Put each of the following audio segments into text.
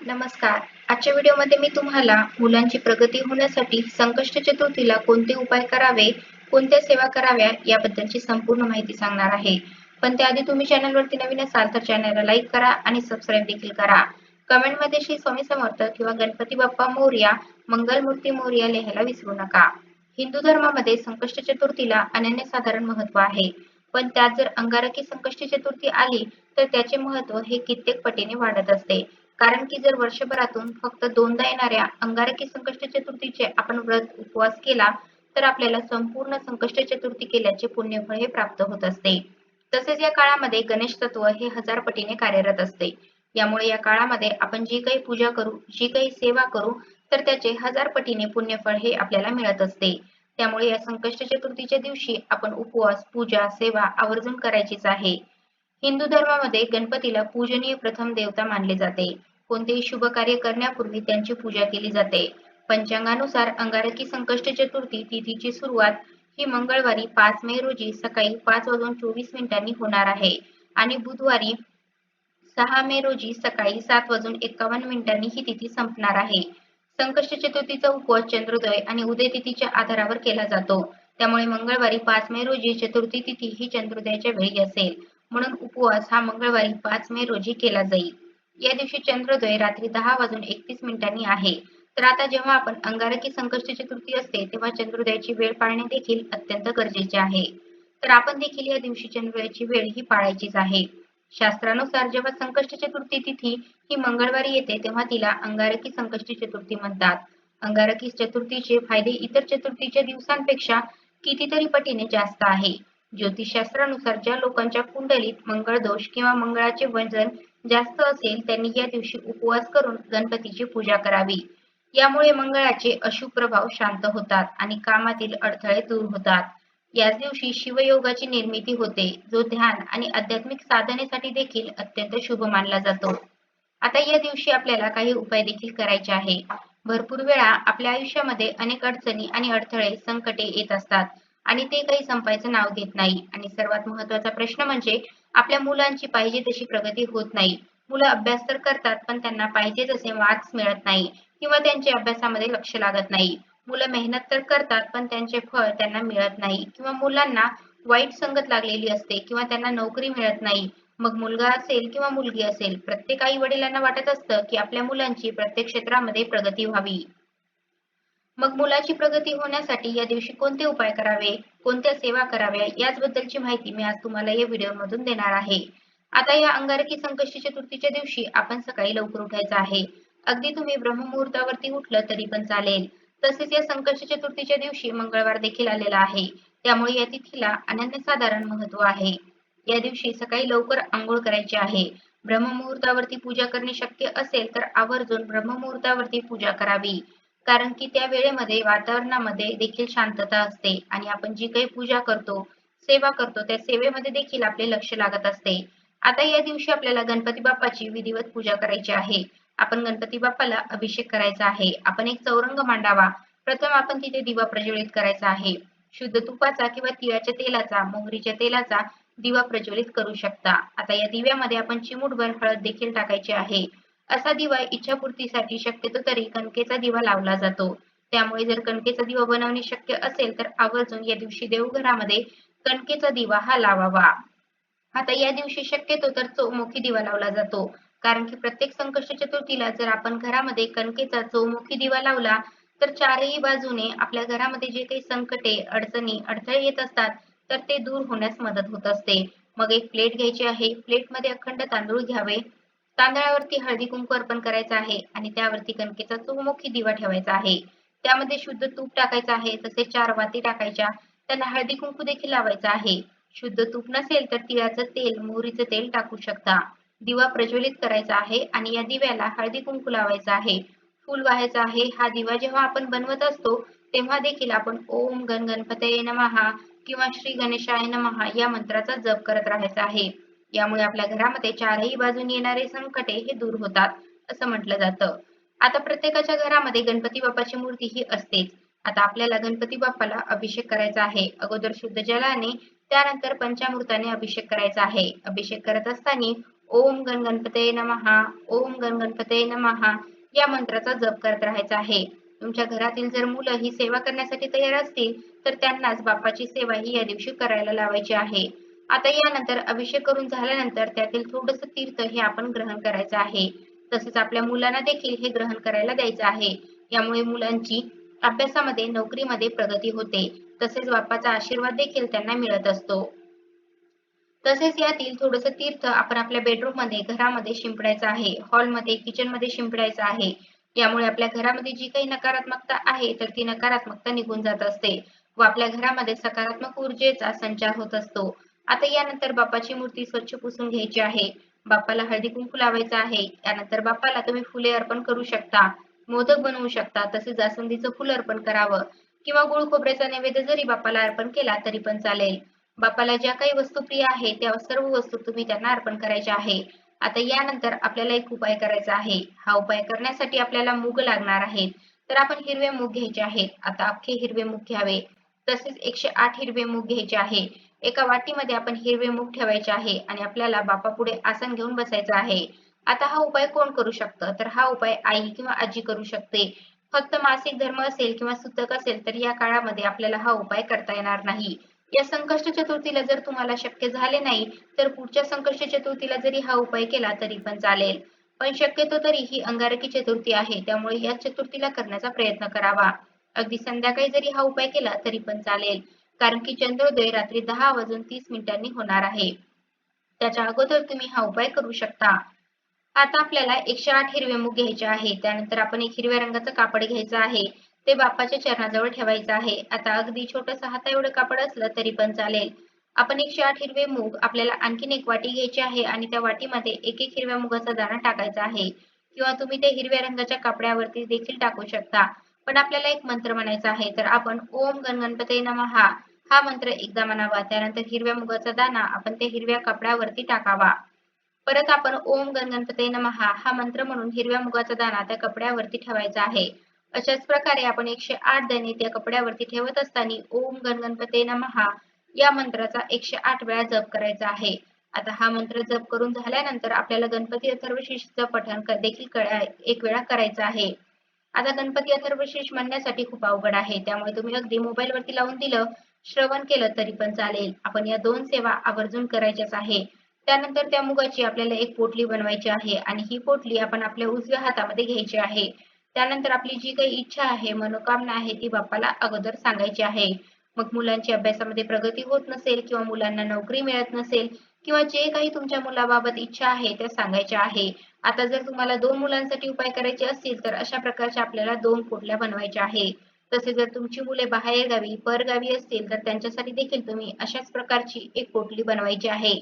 नमस्कार. आजच्या व्हिडिओमध्ये मी तुम्हाला मुलांची प्रगती होण्यासाठी संकष्ट चतुर्थीला कोणते उपाय करावे, कोणत्या सेवा कराव्या याबद्दलची संपूर्ण माहिती सांगणार आहे. पण त्याआधी तुम्ही चॅनलवरती नवीन असाल तर चॅनलला लाईक करा आणि सबस्क्राईब देखील करा. कमेंटमध्ये श्री स्वामी समर्थ किंवा गणपती बाप्पा मोरया, मंगलमूर्ती मोरया लिहायला विसरू नका. हिंदू धर्मामध्ये संकष्ट चतुर्थीला अनन्यसाधारण महत्त्व आहे. पण त्यात जर अंगारकी संकष्टी चतुर्थी आली तर त्याचे महत्त्व हे कित्येक पटीने वाढत असते. कारण की जर वर्षभरातून फक्त दोनदा येणाऱ्या अंगारकी संकष्ट चतुर्थीचे आपण व्रत उपवास केला तर आपल्याला संपूर्ण संकष्ट चतुर्थी केल्याचे पुण्यफळ हे प्राप्त होत असते. तसेच या काळामध्ये गणेश तत्व हे 1000 पटीने कार्यरत असते. यामुळे या काळामध्ये आपण जी काही पूजा करू, जी काही सेवा करू तर त्याचे 1000 पटीने पुण्यफळ हे आपल्याला मिळत असते. त्यामुळे या संकष्ट चतुर्थीच्या दिवशी आपण उपवास, पूजा, सेवा आवर्जून करायचीच आहे. हिंदू धर्मामध्ये गणपतीला पूजनीय प्रथम देवता मानले जाते. कोणतेही शुभ कार्य करण्यापूर्वी त्यांची पूजा केली जाते. पंचांगानुसार अंगारकी संकष्ट चतुर्थी तिथीची सुरुवात ही मंगळवारी 5 मे रोजी सकाळी 5:24 होणार आहे आणि बुधवारी 6 मे रोजी सकाळी 7:51 ही तिथी संपणार आहे. संकष्ट चतुर्थीचा उपवास चंद्रोदय आणि उदय तिथीच्या आधारावर केला जातो. त्यामुळे मंगळवारी 5 मे रोजी चतुर्थी तिथी ही चंद्रोदयाच्या वेळी असेल. म्हणून उपवास हा मंगळवारी 5 मे रोजी केला जाईल. या दिवशी चंद्रोदय रात्री 10:31 आहे. तर आता जेव्हा आपण अंगारकी संकष्ट चतुर्थी असते तेव्हा चंद्रोदयाची वेळ पाळणे देखील अत्यंत गरजेचे आहे. तर आपण देखील या दिवशी चंद्रोदयाची वेळ ही पाळायचीच आहे. शास्त्रानुसार जेव्हा संकष्ट चतुर्थी तिथी ही मंगळवारी येते तेव्हा तिला अंगारकी संकष्टी चतुर्थी म्हणतात. अंगारकी चतुर्थीचे फायदे इतर चतुर्थीच्या दिवसांपेक्षा कितीतरी पटीने जास्त आहे. ज्योतिषशास्त्रानुसार ज्या लोकांच्या कुंडलीत मंगळ दोष किंवा मंगळाचे वजन जास्त असेल त्यांनी या दिवशी उपवास करून गणपतीची पूजा करावी. यामुळे मंगळाचे अशुभ प्रभाव शांत होतात आणि कामातील अडथळे दूर होतात. याच दिवशी शिवयोगाची निर्मिती होते, जो ध्यान आणि आध्यात्मिक साधनेसाठी देखील अत्यंत शुभ मानला जातो. आता या दिवशी आपल्याला काही उपाय देखील करायचे आहे. भरपूर वेळा आपल्या आयुष्यामध्ये अनेक अडचणी आणि अडथळे, संकटे येत असतात आणि ते काही संपायचं नाव घेत नाही आणि सर्वात महत्त्वाचा प्रश्न म्हणजे आपल्या मुलांची पाहिजे तशी प्रगती होत नाही. मुलं अभ्यास तर करतात पण त्यांना पाहिजे तसे मार्क्स मिळत नाही किंवा त्यांचे अभ्यासामध्ये लक्ष लागत नाही. मुलं मेहनत तर करतात पण त्यांचे फळ त्यांना मिळत नाही किंवा मुलांना वाईट संगत लागलेली असते किंवा त्यांना नोकरी मिळत नाही. मग मुलगा असेल किंवा मुलगी असेल, प्रत्येक आई वडिलांना वाटत असतं की आपल्या मुलांची प्रत्येक क्षेत्रामध्ये प्रगती व्हावी. मग मुलाची प्रगती होण्यासाठी या दिवशी कोणते उपाय करावे, कोणत्या सेवा कराव्या याचबद्दलची माहिती मी आज तुम्हाला या व्हिडिओमधून देणार आहे. आता या अंगारकी संकष्टी चतुर्थीच्या दिवशी आपण सकाळी लवकर उठायचं आहे. अगदी तुम्ही ब्रह्ममुहूर्तावरती उठलं तरी पण चालेल. तसेच या संकष्टी चतुर्थीच्या दिवशी मंगळवार देखील आलेला आहे. त्यामुळे या तिथीला अनन्यसाधारण महत्त्व आहे. या दिवशी सकाळी लवकर अंघोळ करायची आहे. ब्रह्ममुहूर्तावरती पूजा करणे शक्य असेल तर आवर्जून ब्रह्ममुहूर्तावरती पूजा करावी. कारण की त्या वेळेमध्ये वातावरणामध्ये देखील शांतता असते आणि आपण जी काही पूजा करतो, सेवा करतो त्या सेवेमध्ये देखील आपले लक्ष लागत असते. आता या दिवशी आपल्याला गणपती बाप्पाची विधिवत पूजा करायची आहे. आपण गणपती बाप्पाला अभिषेक करायचा आहे. आपण एक चौरंग मांडावा. प्रथम आपण तिथे दिवा प्रज्वलित करायचा आहे. शुद्ध तुपाचा किंवा तिळाच्या तेलाचा, मोहरीच्या तेलाचा दिवा प्रज्वलित करू शकता. आता या दिव्यामध्ये आपण चिमूटभर हळद देखील टाकायची आहे. असा दिवा इच्छापूर्तीसाठी शक्यतो तरी कणकेचा दिवा लावला जातो. त्यामुळे जर कणकेचा दिवा बनवणे शक्य असेल तर आवर्जून या दिवशी देवघरामध्ये कणकेचा दिवा हा लावावा. आता या दिवशी शक्यतो तर चौमुखी दिवा लावला जातो. कारण की प्रत्येक संकष्ट चतुर्थीला जर आपण घरामध्ये कणकेचा चौमुखी दिवा लावला तर चारही बाजूने आपल्या घरामध्ये जे काही संकटे, अडचणी, अडथळे येत असतात तर ते दूर होण्यास मदत होत असते. मग एक प्लेट घ्यायची आहे. प्लेटमध्ये अखंड तांदूळ घ्यावे. तांदळावरती हळदी कुंकू अर्पण करायचं आहे आणि त्यावरती कणकेचा चहुमुखी दिवा ठेवायचा आहे. त्यामध्ये शुद्ध तूप टाकायचं आहे. तसेच 4 वाती टाकायच्या. त्यांना हळदी कुंकू देखील लावायचा आहे. शुद्ध तूप नसेल तर तिळाचं तेल, मोहरीचं तेल टाकू शकता. दिवा प्रज्वलित करायचा आहे आणि या दिव्याला हळदी कुंकू लावायचं आहे. फूल वाहायचं आहे. हा दिवा जेव्हा आपण बनवत असतो तेव्हा देखील आपण ओम गण गणपतये नमः किंवा श्री गणेशाय नमः या मंत्राचा जप करत राहायचा आहे. यामुळे आपल्या घरामध्ये चारही बाजूने येणारे संकटे हे दूर होतात असं म्हटलं जातं. आता प्रत्येकाच्या घरामध्ये गणपती बाप्पाची मूर्ती ही असतेच. आता आपल्याला गणपती बाप्पाला अभिषेक करायचा आहे. अगोदर शुद्ध जलाने त्यानंतर पंचामृताने अभिषेक करायचा आहे. अभिषेक करत असताना ओम गण गणपतये नमः, ओम गण गणपतये नमः या मंत्राचा जप करत राहायचा आहे. तुमच्या घरातील जर मुलं ही सेवा करण्यासाठी तयार असतील तर त्यांनाच बाप्पाची सेवा ही या दिवशी करायला लावायची आहे. आता यानंतर अभिषेक करून झाल्यानंतर त्यातील थोडंसं तीर्थ हे आपण ग्रहण करायचं आहे. तसेच आपल्या मुलांना देखील हे ग्रहण करायला द्यायचं आहे. यामुळे मुलांची अभ्यासामध्ये, नोकरीमध्ये प्रगती होते. तसेच बाप्पाचा आशीर्वाद देखील त्यांना मिळत असतो. तसेच यातील थोडंसं तीर्थ आपण आपल्या बेडरूम मध्ये, घरामध्ये शिंपडायचं आहे. हॉलमध्ये, किचनमध्ये शिंपडायचं आहे. यामुळे आपल्या घरामध्ये जी काही नकारात्मकता आहे तर ती नकारात्मकता निघून जात असते व आपल्या घरामध्ये सकारात्मक ऊर्जेचा संचार होत असतो. आता यानंतर बाप्पाची मूर्ती स्वच्छ पुसून घ्यायची आहे. बाप्पाला हळदी कुंकू लावायचं आहे. यानंतर बाप्पाला तुम्ही फुले अर्पण करू शकता, मोदक बनवू शकता, तसेच जास्वंदीचं फुल अर्पण करावं किंवा गुळ खोबऱ्याचा नैवेद्य जरी बाप्पाला अर्पण केला तरी पण चालेल. बाप्पाला ज्या काही वस्तू प्रिय आहे त्या सर्व वस्तू तुम्ही त्यांना अर्पण करायच्या आहे. आता यानंतर आपल्याला एक उपाय करायचा आहे. हा उपाय करण्यासाठी आपल्याला मूग लागणार आहेत. तर आपण हिरवे मूग घ्यायचे आहेत. आता अख्खे हिरवे मूग घ्यावे. तसेच 108 हिरवे मूग घ्यायचे आहे. एका वाटीमध्ये आपण हिरवे मूग ठेवायचे आहे आणि आपल्याला बाप्पा पुढे आसन घेऊन बसायचं आहे. आता हा उपाय कोण करू शकतं? तर हा उपाय आई किंवा आजी करू शकते. फक्त मासिक धर्म असेल किंवा सुतक असेल तर या काळामध्ये आपल्याला हा उपाय करता येणार नाही. या संकष्ट चतुर्थीला जर तुम्हाला शक्य झाले नाही तर पुढच्या संकष्ट चतुर्थीला जरी हा उपाय केला तरी पण चालेल. पण शक्यतो तरी ही अंगारकी चतुर्थी आहे त्यामुळे या चतुर्थीला करण्याचा प्रयत्न करावा. अगदी संध्याकाळी जरी हा उपाय केला तरी पण चालेल. कारण की चंद्रोदय रात्री 10:30 होणार आहे. त्याच्या अगोदर तुम्ही हा उपाय करू शकता. आता आपल्याला 108 हिरवे मूग घ्यायचे आहे. त्यानंतर आपण एक हिरव्या रंगाचं कापड घ्यायचं आहे. ते बाप्पाच्या चरणाजवळ ठेवायचं आहे. आता अगदी छोटंसं हाता एवढं कापड असलं तरी पण चालेल. आपण 108 हिरवे मूग आपल्याला आणखीन एक वाटी घ्यायची आहे आणि त्या वाटीमध्ये एक एक हिरव्या मुगाचा दाणा टाकायचा आहे किंवा तुम्ही ते हिरव्या रंगाच्या कापड्यावरती देखील टाकू शकता. पण आपल्याला एक मंत्र म्हणायचा आहे तर आपण ओम गण गणपतये नमः हा मंत्र एकदा म्हणावा. त्यानंतर हिरव्या मुगाचा दाणा आपण त्या हिरव्या कापडावरती टाकावा. परत आपण ओम गण गणपतये नमः हा मंत्र म्हणून हिरव्या मुगाचा दाणा त्या कपड्यावरती ठेवायचा आहे. अशाच प्रकारे आपण 108 दाणे त्या कपड्यावरती ठेवत असताना ओम गण गणपतये नमः या मंत्राचा 108 वेळा जप करायचा आहे. आता हा मंत्र जप करून झाल्यानंतर आपल्याला गणपती अथर्वशीर्षचं पठण देखील एक वेळा करायचं आहे. आता गणपती अथर्वशीर्ष म्हणण्यासाठी खूप अवघड आहे त्यामुळे तुम्ही अगदी मोबाईलवरती लावून दिलं, श्रवण केलं तरी पण चालेल. आपण या 2 सेवा आवर्जून करायच्याच आहे. त्यानंतर त्या मुगाची आपल्याला एक पोटली बनवायची आहे आणि ही पोटली आपण आपल्या उजव्या हातामध्ये घ्यायची आहे. त्यानंतर आपली जी काही इच्छा आहे, मनोकामना आहे ती बाप्पाला अगोदर सांगायची आहे. मग मुलांची अभ्यासामध्ये प्रगती होत नसेल किंवा मुलांना नोकरी मिळत नसेल किंवा जे काही तुमच्या मुलाबाबत इच्छा आहे त्या सांगायच्या आहे. आता जर तुम्हाला 2 मुलांसाठी उपाय करायचे असतील तर अशा प्रकारच्या आपल्याला 2 पोटल्या बनवायच्या आहे. तसे जर तुमची मुले बाहेरगावी, परगावी असतील तर त्यांच्यासाठी देखील तुम्ही अशाच प्रकारची एक पोटली बनवायची आहे.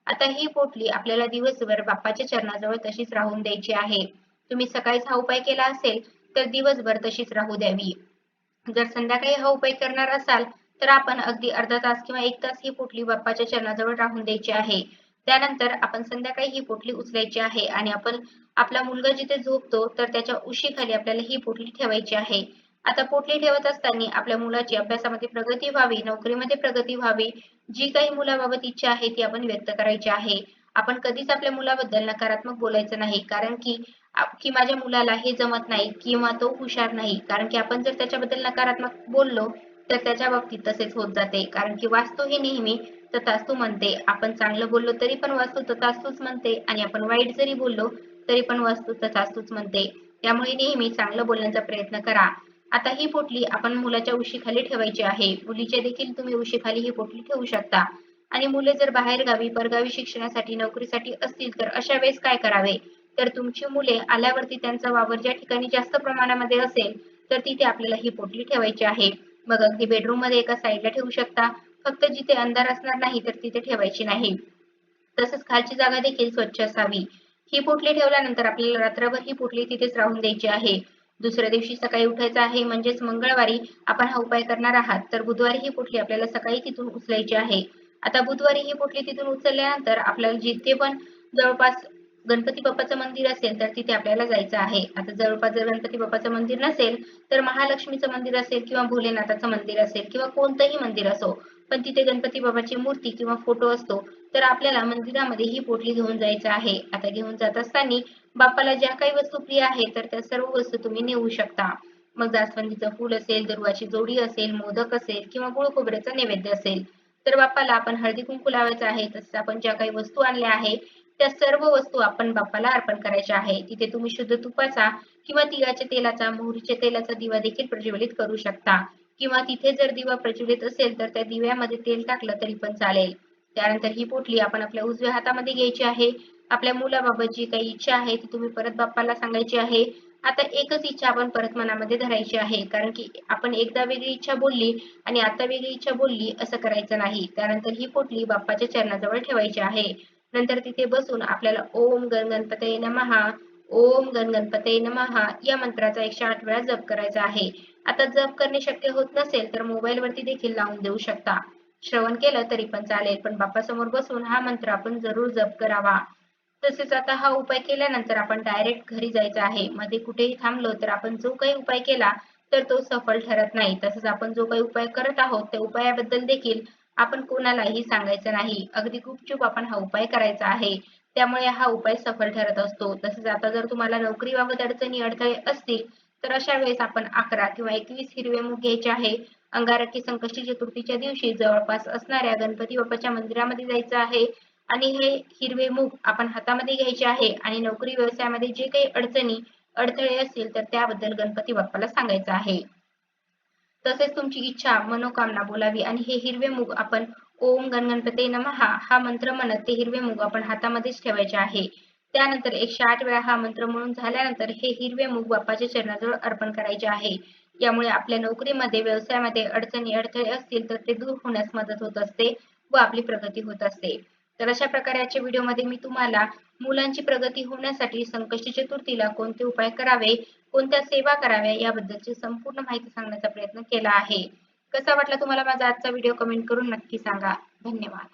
आता ही पोटली आपल्याला दिवसभर बाप्पाच्या चरणाजवळ तशीच राहून द्यायची आहे. तुम्ही सकाळीच हा उपाय केला असेल तर दिवसभर तशीच राहू द्यावी. जर संध्याकाळी हा उपाय करणार असाल तर आपण अगदी अर्धा तास किंवा 1 तास ही पोटली बाप्पाच्या चरणाजवळ राहून द्यायची आहे. त्यानंतर आपण संध्याकाळी ही पोटली उचलायची आहे आणि आपण आपला मुलगा जिथे झोपतो तर त्याच्या उशीखाली आपल्याला ही पोटली ठेवायची आहे. आता पोटली ठेवत असताना आपल्या मुलाची अभ्यासामध्ये प्रगती व्हावी, नोकरीमध्ये प्रगती व्हावी, जी काही मुलाबाबत इच्छा आहे ती आपण व्यक्त करायची आहे. आपण कधीच आपल्या मुलाबद्दल नकारात्मक बोलायचं नाही कारण की माझ्या मुलाला हे जमत नाही किंवा तो हुशार नाही. कारण की आपण जर त्याच्याबद्दल नकारात्मक बोललो तर त्याच्या बाबतीत तसेच होत जाते. कारण की वास्तू ही नेहमी तथास्तु म्हणते. आपण चांगलं बोललो तरी पण वास्तू तथास्तुच म्हणते आणि आपण वाईट जरी बोललो तरी पण वास्तू तथास्तुच म्हणते. त्यामुळे नेहमी चांगलं बोलण्याचा प्रयत्न करा. आता ही पोटली आपण मुलाच्या उशीखाली ठेवायची आहे. मुलीच्या देखील तुम्ही उशीखाली ही पोटली ठेवू शकता. आणि मुले जर बाहेरगावी, परगावी शिक्षणासाठी, नोकरीसाठी असतील तर अशा वेळेस काय करावे? तर तुमची मुले आल्यावरती त्यांचा वावर ज्या ठिकाणी जास्त प्रमाणामध्ये असेल तर तिथे आपल्याला ही पोटली ठेवायची आहे. मग अगदी बेडरूम मध्ये एका साईडला ठेवू शकता. फक्त जिथे अंधार असणार नाही तर तिथे ठेवायची नाही. तसंच खालची जागा देखील स्वच्छ असावी. ही पोटली ठेवल्यानंतर आपल्याला रात्रभर ही पोटली तिथेच राहून द्यायची आहे. दुसऱ्या दिवशी सकाळी उठायचं आहे म्हणजेच मंगळवारी आपण हा उपाय करणार आहात तर बुधवारी ही पोटली आपल्याला सकाळी तिथून उचलायची आहे. आता बुधवारी ही पोटली तिथून उचलल्यानंतर आपल्याला जिथे पण जवळपास गणपती बाप्पाचं मंदिर असेल तर तिथे आपल्याला जायचं आहे. आता जवळपास जर गणपती बाप्पाचं मंदिर नसेल तर महालक्ष्मीचं मंदिर असेल किंवा भोलेनाथाचं मंदिर असेल किंवा कोणतंही मंदिर असो, पण तिथे गणपती बाबाची मूर्ती किंवा फोटो असतो, तर आपल्याला मंदिरामध्ये ही पोटली घेऊन जायचं आहे. आता घेऊन जात असताना बाप्पाला ज्या काही वस्तू प्रिय आहेत तर त्या सर्व वस्तू तुम्ही नेऊ शकता. मग जास्वंदीचं फूल असेल, दुर्वाची जोडी असेल, मोदक असेल किंवा गुळ खोबऱ्याचा नैवेद्य असेल. तर बाप्पाला आपण हळदी कुंकू लावायचं आहे. तसंच आपण ज्या काही वस्तू आणल्या आहे त्या सर्व वस्तू आपण बाप्पाला अर्पण करायच्या आहे. तिथे तुम्ही शुद्ध तुपाचा किंवा तिळाच्या तेलाचा, मोहरीच्या तेलाचा दिवा देखील प्रज्वलित करू शकता किंवा तिथे जर दिवा प्रज्वलित असेल तर त्या दिव्यामध्ये तेल टाकलं तरी पण चालेल. त्यानंतर ही पोटली आपण आपल्या उजव्या हातामध्ये घ्यायची आहे. आपल्या मुलाबाबत जी काही इच्छा आहे ती तुम्ही परत बाप्पाला सांगायची आहे. आता एकच इच्छा आपण परत मनामध्ये धरायची आहे, कारण की आपण एकदा वेगळी इच्छा बोलली आणि आता वेगळी इच्छा बोलली असं करायचं नाही. त्यानंतर ही पोटली बाप्पाच्या चरणाजवळ ठेवायची आहे. नंतर तिथे बसून आपल्याला ओम गण गणपतये नमः, ओम गण गणपतये नमः या मंत्राचा 108 वेळा जप करायचा आहे. आता जप करणे शक्य होत नसेल तर मोबाईल वरती देखील लावून देऊ शकता. श्रवण केलं तरी पण चालेल, पण बाप्पासमोर बसून हा मंत्र आपण जरूर जप करावा. तसेच आता हा उपाय केल्यानंतर आपण डायरेक्ट घरी जायचं आहे. मध्ये कुठेही थांबलो तर आपण जो काही उपाय केला तर तो सफल ठरत नाही. तसंच आपण जो काही उपाय करत आहोत त्या उपायाबद्दल देखील आपण कोणालाही सांगायचं नाही. अगदी गुपचूप आपण हा उपाय करायचा आहे. त्यामुळे हा उपाय सफल ठरत असतो. तसेच आता जर तुम्हाला नोकरीबाबत अडचणी अडथळे असतील तर अशा वेळेस आपण 11 किंवा 21 हिरवे मूग घ्यायचे आहे. अंगारकी संकष्टी चतुर्थीच्या दिवशी जवळपास असणाऱ्या गणपती बाप्पाच्या मंदिरामध्ये जायचं आहे आणि हे हिरवे मूग आपण हातामध्ये घ्यायचे आहे आणि नोकरी व्यवसायामध्ये जे काही अडचणी अडथळे असतील तर त्याबद्दल गणपती बाप्पाला सांगायचं आहे. तसेच तुमची इच्छा मनोकामना बोलावी आणि हे हिरवे मूग आपण ओम गण गणपते नमः हा मंत्र म्हणत ते हिरवे मूग आपण हातामध्येच ठेवायचे आहे. त्यानंतर 108 वेळा हा मंत्र म्हणून झाल्यानंतर हे हिरवे मूग बाप्पाच्या चरणाजवळ अर्पण करायचे आहे. यामुळे आपल्या नोकरीमध्ये व्यवसायामध्ये अडचणी अडथळे असतील तर ते दूर होण्यास मदत होत असते व आपली प्रगती होत असते. तर अशा प्रकारे आजच्या व्हिडिओमध्ये मी तुम्हाला मुलांची प्रगती होण्यासाठी संकष्टी चतुर्थीला कोणते उपाय करावे, कोणत्या सेवा कराव्या याबद्दलची संपूर्ण माहिती सांगण्याचा प्रयत्न केला आहे. कसा वाटला तुम्हाला माझा आजचा व्हिडिओ कमेंट करून नक्की सांगा. धन्यवाद.